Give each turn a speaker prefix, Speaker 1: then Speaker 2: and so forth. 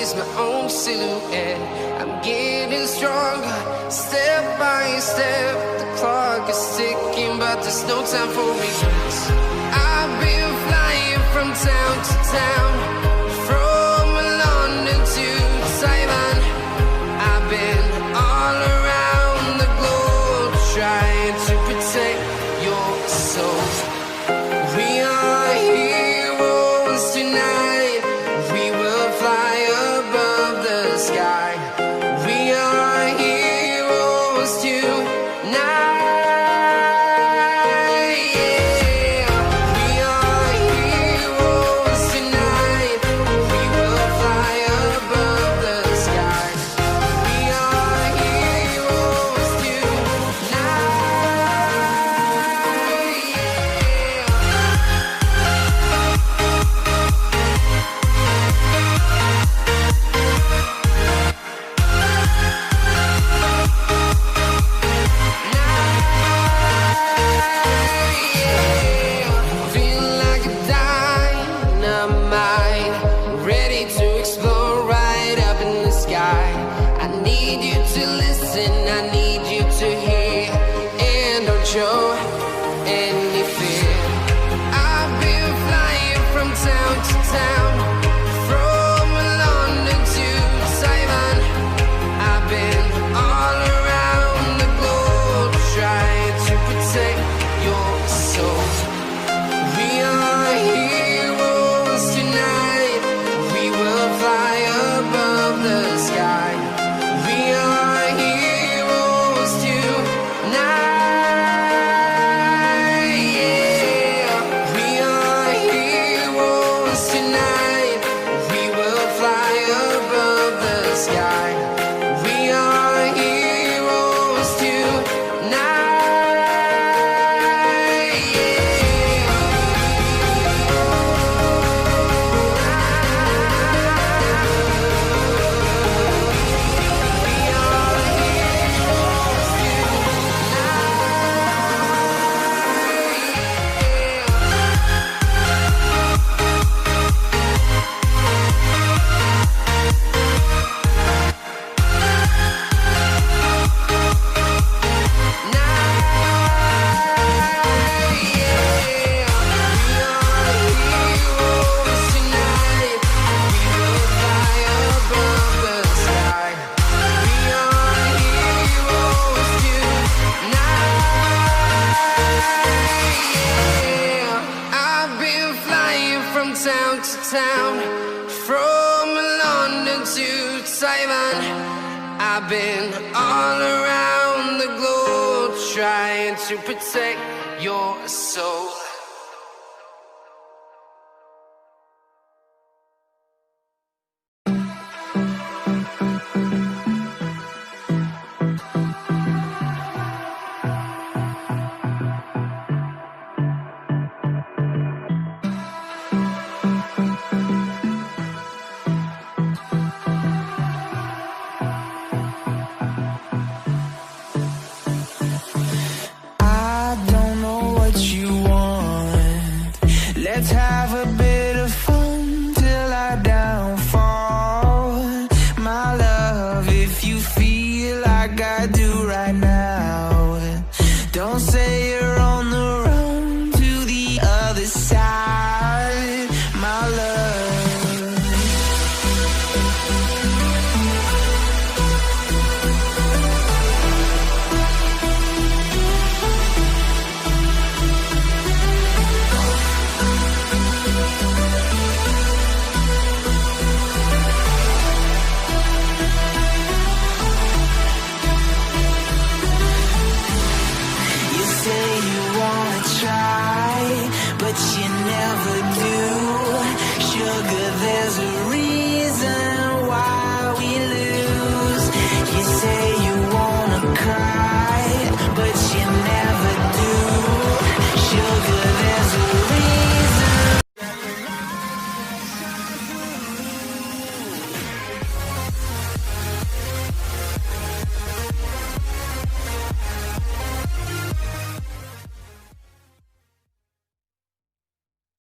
Speaker 1: notice my own silhouette. I'm getting stronger, step by step. The clock is ticking, but there's no time for me. I've been flying from town to town, from London to Taiwan. I've been all around the globe, trying to protect your soul. We are heroes tonight. We will fly above the sky. We are heroes tonight. Yeah. We are heroes tonight. We will fly above the sky. We are heroes tonight. Feel like a dynamite, ready to explode right up in the sky. I need you to listen, I need you to hear, and don't show any fear. I've been flying from town to town, from London to Taiwan. I've been all around the globe, trying to protect your soul. We are heroes tonight. We will fly above the sky. We are heroes tonight. Yeah. We are heroes tonight. We will fly above the sky. We are heroes tonight. I've been flying from town to town, from London to Taiwan. I've been all around the globe, trying to protect your soul.
Speaker 2: I don't know what you want. Let's have a bit of fun till I downfall. My love, if you feel like I do right now,